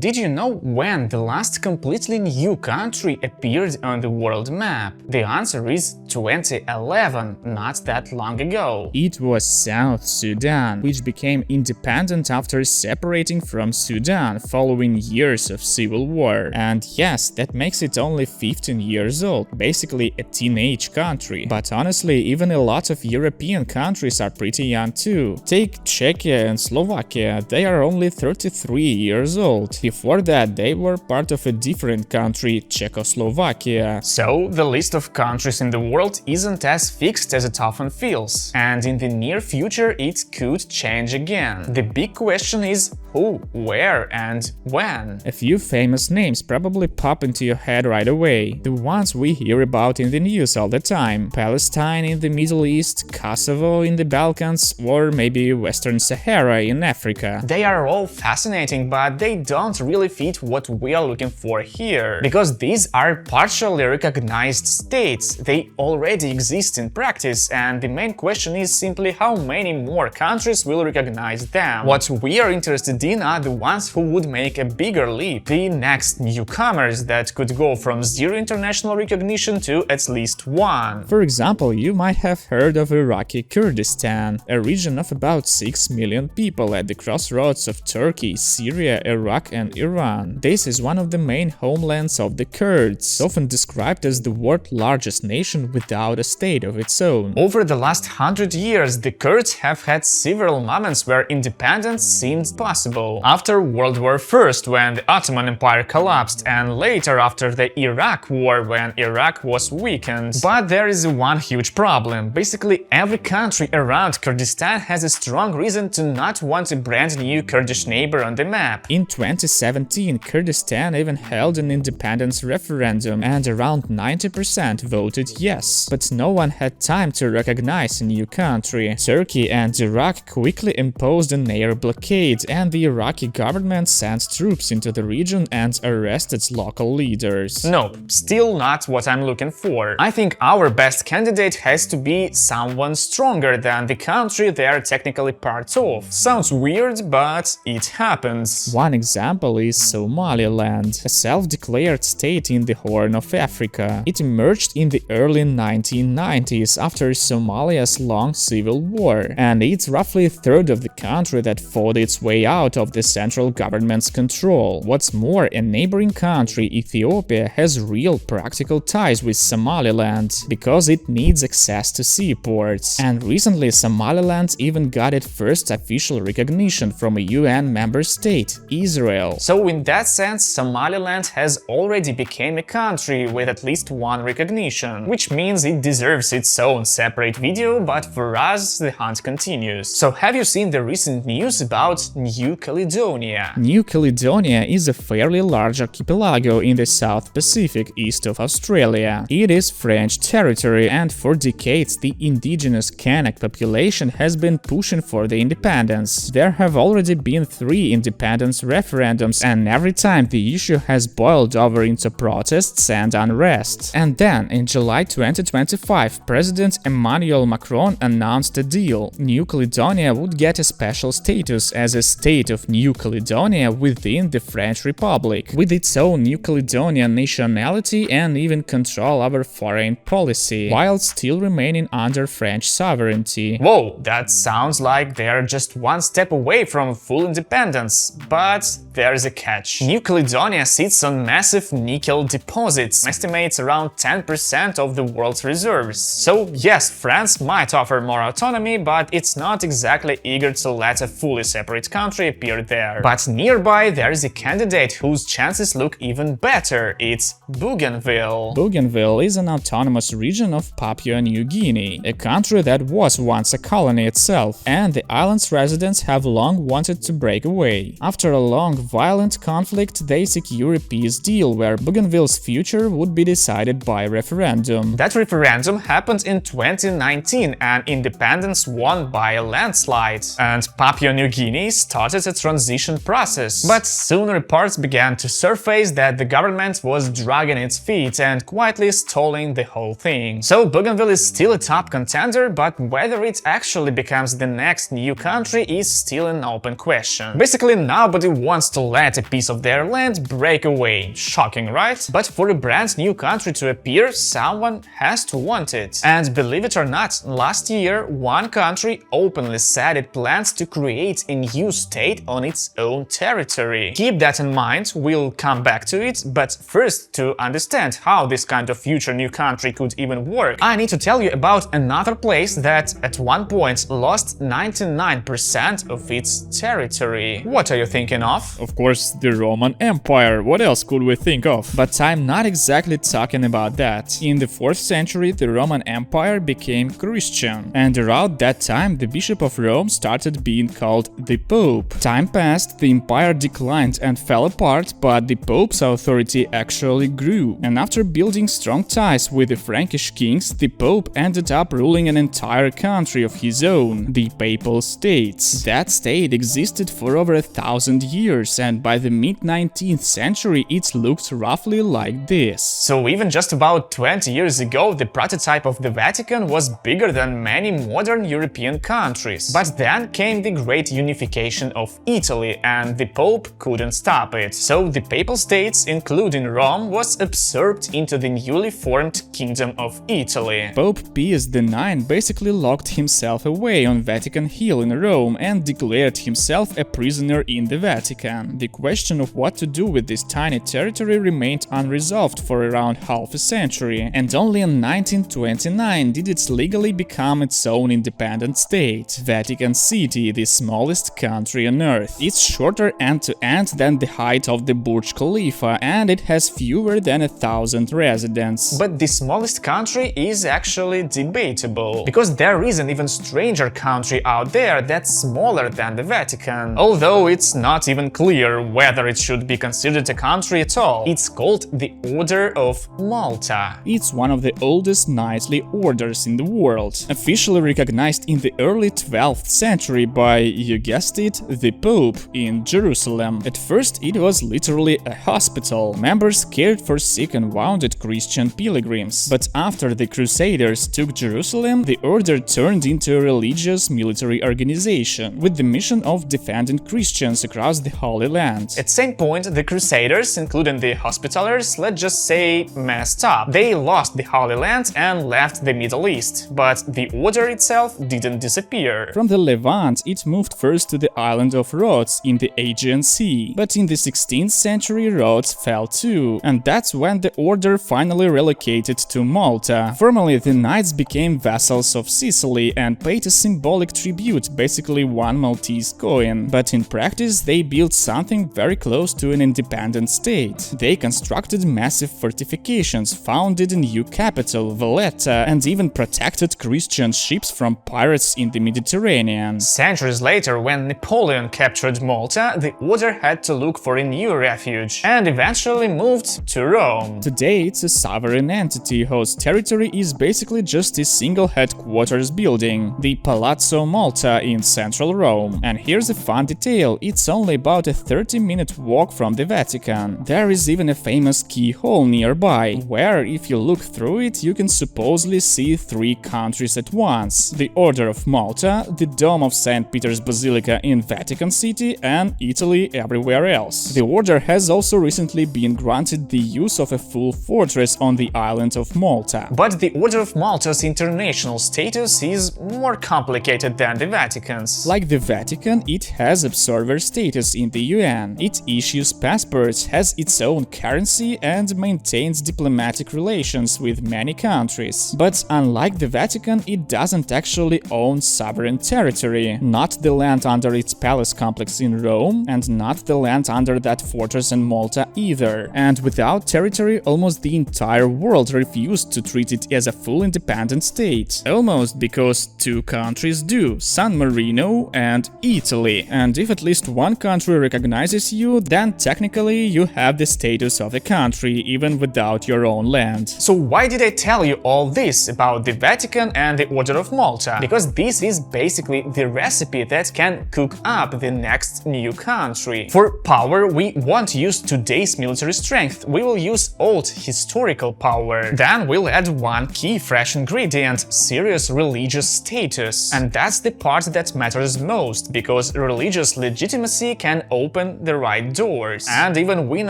did you know when the last completely new country appeared on the world map? The answer is 2011, not that long ago. It was South Sudan, which became independent after separating from Sudan following years of civil war. And yes, that makes it only 15 years old, basically a teenage country. But honestly, even a lot of European countries are pretty young too. Take Czechia and Slovakia, they are only 33 years old. Before that, they were part of a different country, Czechoslovakia. So, the list of countries in the world isn't as fixed as it often feels, and in the near future it could change again. The big question is who, where, and when. A few famous names probably pop into your head right away, the ones we hear about in the news all the time. Palestine in the Middle East, Kosovo in the Balkans, or maybe Western Sahara in Africa. They are all fascinating, but they don't really fit what we are looking for here. Because these are partially recognized states, they already exist in practice, and the main question is simply how many more countries will recognize them. What we are interested in are the ones who would make a bigger leap, the next newcomers that could go from zero international recognition to at least one. For example, you might have heard of Iraqi Kurdistan, a region of about 6 million people at the crossroads of Turkey, Syria, Iraq and Iran. This is one of the main homelands of the Kurds, often described as the world's largest nation without a state of its own. Over the last 100 years, the Kurds have had several moments where independence seemed possible. After World War I, when the Ottoman Empire collapsed, and later after the Iraq War, when Iraq was weakened. But there is one huge problem. Basically, every country around Kurdistan has a strong reason to not want a brand new Kurdish neighbor on the map. In 2017, Kurdistan even held an independence referendum, and around 90% voted yes. But no one had time to recognize a new country. Turkey and Iraq quickly imposed an air blockade, and the Iraqi government sent troops into the region and arrested local leaders. Nope, still not what I'm looking for. I think our best candidate has to be someone stronger than the country they are technically part of. Sounds weird, but it happens. One example is Somaliland, a self-declared state in the Horn of Africa. It emerged in the early 1990s after Somalia's long civil war, and it's roughly a third of the country that fought its way out of the central government's control. What's more, a neighboring country, Ethiopia, has real practical ties with Somaliland, because it needs access to seaports. And recently, Somaliland even got its first official recognition from a UN member state, Israel. So in that sense, Somaliland has already become a country with at least one recognition, which means it deserves its own separate video, but for us, the hunt continues. So have you seen the recent news about New Caledonia? New Caledonia is a fairly large archipelago in the South Pacific east of Australia. It is French territory, and for decades the indigenous Kanak population has been pushing for the independence. There have already been 3 independence referendums, and every time the issue has boiled over into protests and unrest. And then, in July 2025, President Emmanuel Macron announced a deal. New Caledonia would get a special status as a state of New Caledonia within the French Republic, with its own New Caledonian nationality and even control over foreign policy, while still remaining under French sovereignty. Whoa, that sounds like they're just one step away from full independence, but there's a catch. New Caledonia sits on massive nickel deposits, estimates around 10% of the world's reserves. So yes, France might offer more autonomy, but it's not exactly eager to let a fully separate country appear there. But nearby there is a candidate whose chances look even better. It's Bougainville. Bougainville is an autonomous region of Papua New Guinea, a country that was once a colony itself, and the island's residents have long wanted to break away. After a long, violent conflict, they secure a peace deal where Bougainville's future would be decided by referendum. That referendum happened in 2019, and independence won by a landslide, and Papua New Guinea started a transition process. But soon reports began to surface that the government was dragging its feet and quietly stalling the whole thing. So Bougainville is still a top contender, but whether it actually becomes the next new country is still an open question. Basically, nobody wants to let a piece of their land break away. Shocking, right? But for a brand new country to appear, someone has to want it. And believe it or not, last year one country openly said it plans to create a new state on its own territory. Keep that in mind, we'll come back to it, but first, to understand how this kind of future new country could even work, I need to tell you about another place that at one point lost 99% of its territory. What are you thinking of? Of course, the Roman Empire. What else could we think of? But I'm not exactly talking about that. In the 4th century, the Roman Empire became Christian, and around that time the Bishop of Rome started being called the Pope. Time passed, the empire declined and fell apart, but the Pope's authority actually grew. And after building strong ties with the Frankish kings, the Pope ended up ruling an entire country of his own, the Papal States. That state existed for over 1,000 years, and by the mid-19th century it looked roughly like this. So even just about 20 years ago, the prototype of the Vatican was bigger than many modern European countries. But then came the great unification of Italy, and the Pope couldn't stop it. So the Papal States, including Rome, was absorbed into the newly formed Kingdom of Italy. Pope Pius IX basically locked himself away on Vatican Hill in Rome and declared himself a prisoner in the Vatican. The question of what to do with this tiny territory remained unresolved for around half a century, and only in 1929 did it legally become its own independent state, Vatican City, the smallest country on Earth. It's shorter end to end than the height of the Burj Khalifa, and it has fewer than 1,000 residents. But the smallest country is actually debatable, because there is an even stranger country out there that's smaller than the Vatican. Although it's not even clear whether it should be considered a country at all. It's called the Order of Malta. It's one of the oldest knightly orders in the world, officially recognized in the early 12th century by, you guessed it, the Pope in Jerusalem. At first it was literally a hospital. Members cared for sick and wounded Christian pilgrims. But after the Crusaders took Jerusalem, the order turned into a religious military organization with the mission of defending Christians across the Holy Land. At some point, the Crusaders, including the Hospitallers, let's just say, messed up. They lost the Holy Land and left the Middle East, but the order itself didn't disappear. From the Levant, it moved first to the island of Rhodes in the Aegean Sea, but in the 16th century Rhodes fell too, and that's when the order finally relocated to Malta. Formally, the knights became vassals of Sicily and paid a symbolic tribute, basically one Maltese coin, but in practice they built something very close to an independent state. They constructed massive fortifications, founded a new capital, Valletta, and even protected Christian ships from pirates in the Mediterranean. Centuries later, when Napoleon captured Malta, the order had to look for a new refuge and eventually moved to Rome. Today it's a sovereign entity whose territory is basically just a single headquarters building, the Palazzo Malta in central Rome. And here's a fun detail, it's only about a 30-minute walk from the Vatican. There is even a famous keyhole nearby, where if you look through it you can supposedly see 3 countries at once: the Order of Malta, the Dome of St. Peter's Basilica in Vatican City, and Italy everywhere else. The order has also recently been granted the use of a full fortress on the island of Malta. But the Order of Malta's international status is more complicated than the Vatican's. Like the Vatican, it has observer status in the UN. It issues passports, has its own currency, and maintains diplomatic relations with many countries. But unlike the Vatican, it doesn't actually own sovereign territory. Not the land under its palace complex in Rome, and not the land under that fortress in Malta either. And without territory, almost the entire world refused to treat it as a full independent state. Almost, because 2 countries do, San Marino and Italy. And if at least one country recognizes you, then technically you have the status of a country, even without your own land. So why did I tell you all this about the Vatican and the Order of Malta? Because this is basically the recipe that can cook up the next new country. For power, we won't use today's military strength, we will use old historical power. Then we'll add one key fresh ingredient: serious religious status. And that's the part that matters most, because religious legitimacy can open open the right doors and even win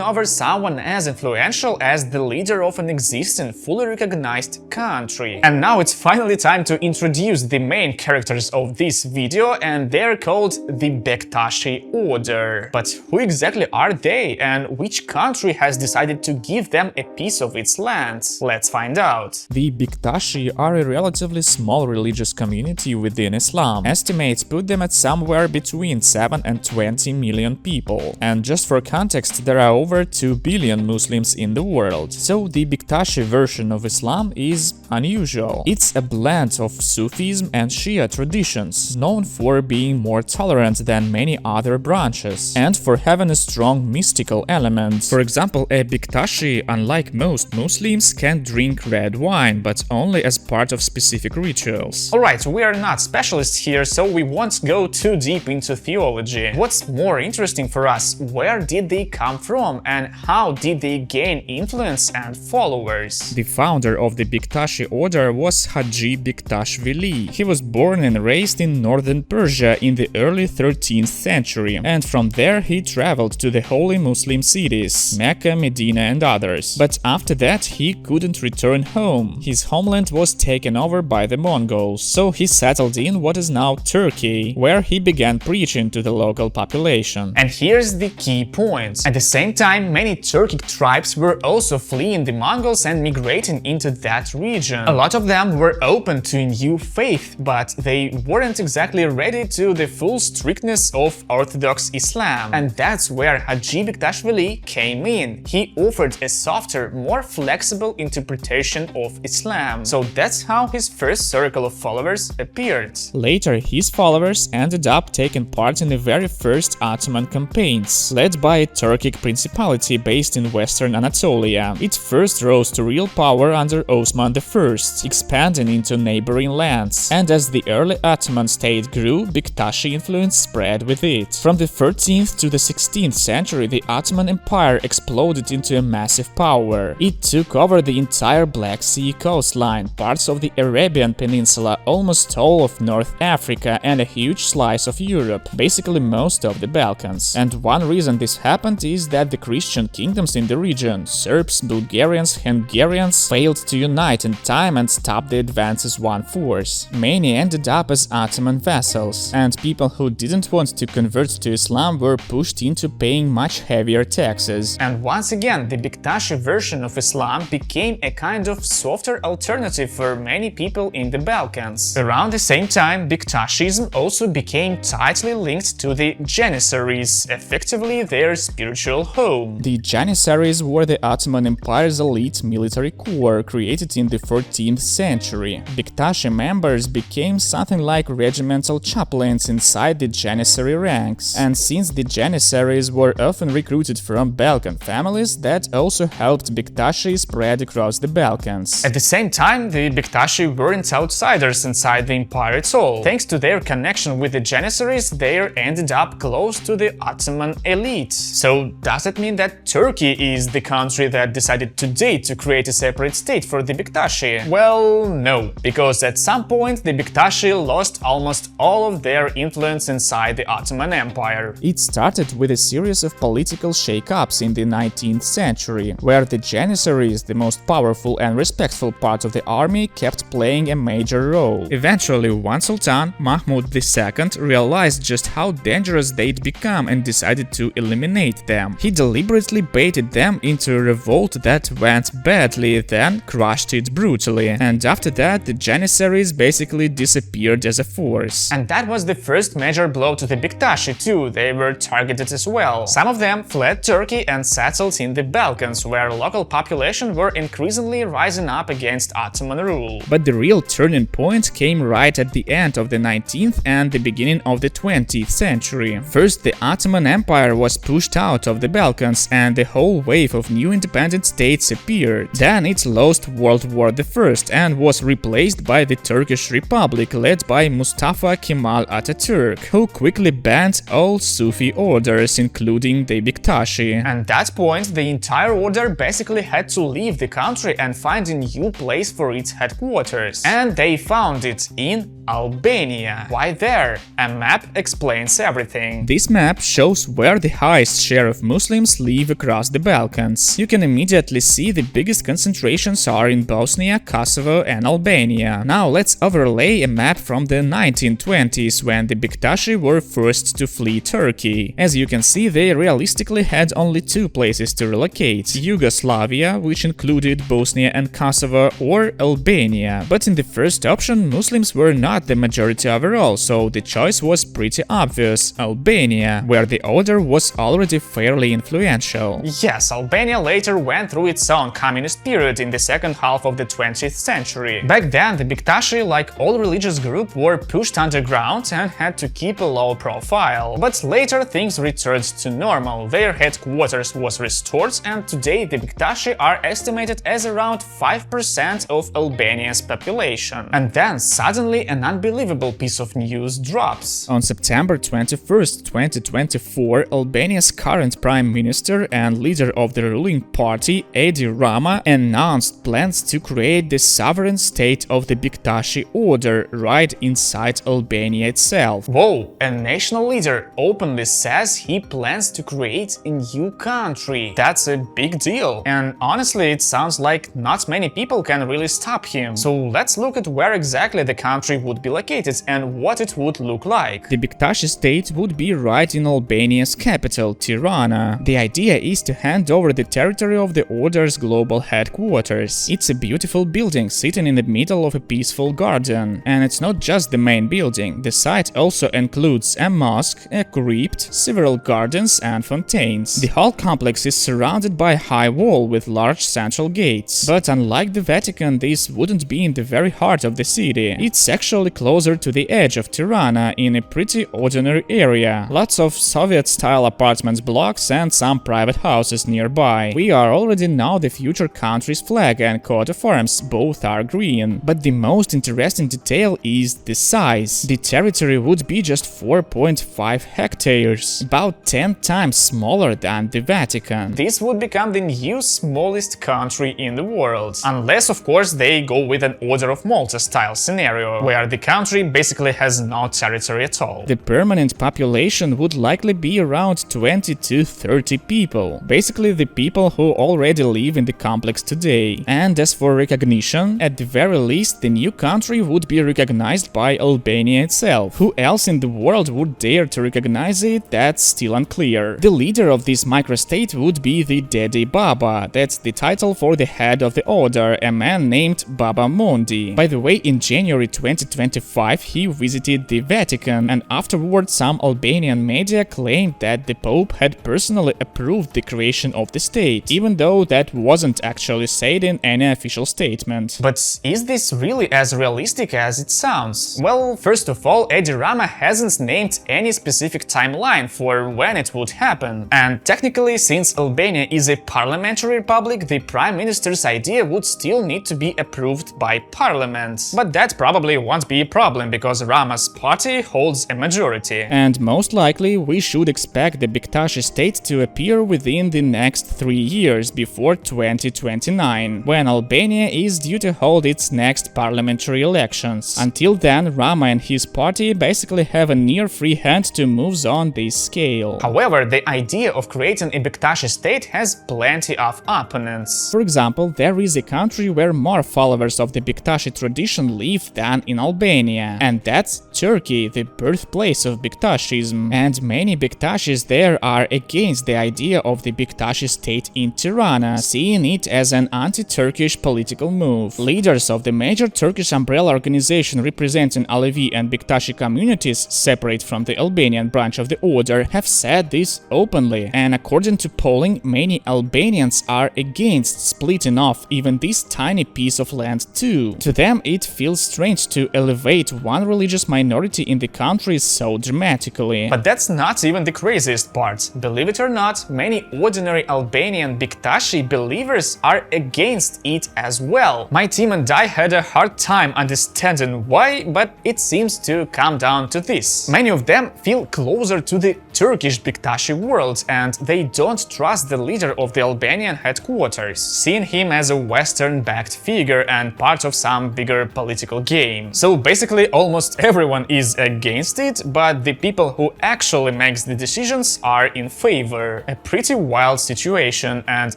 over someone as influential as the leader of an existing, fully recognized country. And now it's finally time to introduce the main characters of this video, and they're called the Bektashi Order. But who exactly are they, and which country has decided to give them a piece of its land? Let's find out. The Bektashi are a relatively small religious community within Islam. Estimates put them at somewhere between 7 and 20 million people. And just for context, there are over 2 billion Muslims in the world. So the Bektashi version of Islam is unusual. It's a blend of Sufism and Shia traditions, known for being more tolerant than many other branches, and for having a strong mystical element. For example, a Bektashi, unlike most Muslims, can drink red wine, but only as part of specific rituals. Alright, we are not specialists here, so we won't go too deep into theology. What's more interesting for us, where did they come from and how did they gain influence and followers? The founder of the Bektashi order was Haji Bektashvili. He was born and raised in northern Persia in the early 13th century, and from there he traveled to the holy Muslim cities, Mecca, Medina and others. But after that he couldn't return home. His homeland was taken over by the Mongols, so he settled in what is now Turkey, where he began preaching to the local population. And here's the key point. At the same time, many Turkic tribes were also fleeing the Mongols and migrating into that region. A lot of them were open to a new faith, but they weren't exactly ready to the full strictness of Orthodox Islam. And that's where Haji Bektashvili came in. He offered a softer, more flexible interpretation of Islam. So that's how his first circle of followers appeared. Later, his followers ended up taking part in the very first Ottoman campaigns, led by a Turkic principality based in western Anatolia. It first rose to real power under Osman I, expanding into neighboring lands. And as the early Ottoman state grew, Bektashi influence spread with it. From the 13th to the 16th century, the Ottoman Empire exploded into a massive power. It took over the entire Black Sea coastline, parts of the Arabian Peninsula, almost all of North Africa, and a huge slice of Europe, basically most of the Balkans. And one reason this happened is that the Christian kingdoms in the region, Serbs, Bulgarians, Hungarians, failed to unite in time and stop the advances one force. Many ended up as Ottoman vassals, and people who didn't want to convert to Islam were pushed into paying much heavier taxes. And once again, the Bektashi version of Islam became a kind of softer alternative for many people in the Balkans. Around the same time, Bektashism also became tightly linked to the Janissaries, effectively their spiritual home. The Janissaries were the Ottoman Empire's elite military corps created in the 14th century. Bektashi members became something like regimental chaplains inside the Janissary ranks, and since the Janissaries were often recruited from Balkan families, that also helped Bektashi spread across the Balkans. At the same time, the Bektashi weren't outsiders inside the empire at all. Thanks to their connection with the Janissaries, they ended up close to the Ottoman elite. So does it mean that Turkey is the country that decided today to create a separate state for the Bektashi? Well, no, because at some point the Bektashi lost almost all of their influence inside the Ottoman Empire. It started with a series of political shake-ups in the 19th century, where the Janissaries, the most powerful and respectful part of the army, kept playing a major role. Eventually, one Sultan, Mahmud II, realized just how dangerous they'd become and decided to eliminate them. He deliberately baited them into a revolt that went badly, then crushed it brutally. And after that, the Janissaries basically disappeared as a force. And that was the first major blow to the Bektashi too. They were targeted as well. Some of them fled Turkey and settled in the Balkans, where local population were increasingly rising up against Ottoman rule. But the real turning point came right at the end of the 19th and the beginning of the 20th century. First, the Ottoman Empire was pushed out of the Balkans and the whole wave of new independent states appeared. Then it lost World War I and was replaced by the Turkish Republic led by Mustafa Kemal Atatürk, who quickly banned all Sufi orders, including the Bektashi. At that point, the entire order basically had to leave the country and find a new place for its headquarters. And they found it in Albania. Why there? A map explains everything. This map shows where the highest share of Muslims live across the Balkans. You can immediately see the biggest concentrations are in Bosnia, Kosovo and Albania. Now let's overlay a map from the 1920s, when the Bektashi were first to flee Turkey. As you can see, they realistically had only two places to relocate: Yugoslavia, which included Bosnia and Kosovo, or Albania. But in the first option, Muslims were not the majority overall, so the choice was pretty obvious: Albania, where the order was already fairly influential. Yes, Albania later went through its own communist period in the second half of the 20th century. Back then, the Bektashi, like all religious groups, were pushed underground and had to keep a low profile. But later things returned to normal, their headquarters was restored, and today the Bektashi are estimated as around 5% of Albania's population. And then suddenly an unbelievable piece of news drops. On September 21st, 2024, Albania's current prime minister and leader of the ruling party, Edi Rama, announced plans to create the sovereign state of the Bektashi Order right inside Albania itself. Whoa, a national leader openly says he plans to create a new country. That's a big deal. And honestly, it sounds like not many people can really stop him. So let's look at where exactly the country would be located and what it would look like. The Bektashi state would be right in Albania's capital, Tirana. The idea is to hand over the territory of the Order's global headquarters. It's a beautiful building sitting in the middle of a peaceful garden. And it's not just the main building. The site also includes a mosque, a crypt, several gardens and fontaines. The whole complex is surrounded by a high wall with large central gates. But unlike the Vatican, this wouldn't be in the very heart of the city. It's actually closer to the edge of Tirana, in a pretty ordinary area. Lots of Soviet-style apartments blocks and some private houses nearby. We are already now the future country's flag and coat of arms, both are green. But the most interesting detail is the size. The territory would be just 4.5 hectares, about 10 times smaller than the Vatican. This would become the new smallest country in the world. Unless, of course, they go with an Order of Malta style scenario, where the country basically has no territory at all. The permanent population would likely be around 20 to 30 people. Basically the people who already live in the complex today. And as for recognition, at the very least the new country would be recognized by Albania itself. Who else in the world would dare to recognize it? That's still unclear. The leader of this microstate would be the Dede Baba. That's the title for the head of the order, a man named Baba Mondi. By the way, in January 2025 he visited the Vatican, and afterward some Albanian media claimed that the Pope had personally approved the creation of the state, even though that wasn't actually said in any official statement. But is this really as realistic as it sounds? Well, first of all, Edi Rama hasn't named any specific timeline for when it would happen. And technically, since Albania is a parliamentary republic, the prime minister's idea would still need to be approved by parliament. But that probably won't be a problem, because Rama's party holds a majority. And most likely we should expect the Bektashi state to appear within the next 3 years, before 2029, when Albania is due to hold its next parliamentary elections. Until then, Rama and his party basically have a near free hand to move on this scale. However, the idea of creating a Bektashi state has plenty of opponents. For example, there is a country where more followers of the Bektashi tradition live than in Albania, and that's Turkey, the birthplace of Bektashism. And many Bektashis there are against the idea of the Bektashi state in Tirana, seeing it as an anti-Turkish political move. Leaders of the major Turkish umbrella organization representing Alevi and Bektashi communities, separate from the Albanian branch of the order, have said this openly, and according to polling, many Albanians are against splitting off even this tiny piece of land too. To them, it feels strange to elevate one religious minority in the country so dramatically. But that's not even the craziest part. Believe it or not, many ordinary Albanian Bektashi believers are against it as well. My team and I had a hard time understanding why, but it seems to come down to this. Many of them feel closer to the Turkish Bektashi world, and they don't trust the leader of the Albanian headquarters, seeing him as a Western-backed figure and part of some bigger political game. So basically almost everyone is against it, but the people who actually makes the decisions are in favor. A pretty wild situation, and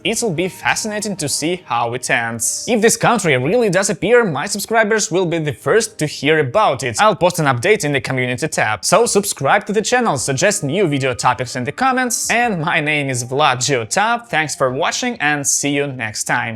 it'll be fascinating to see how it ends. If this country really does appear, my subscribers will be the first to hear about it. I'll post an update in the community tab. So subscribe to the channel, suggest new video topics in the comments, and my name is Vlad. Thanks for watching and see you next time.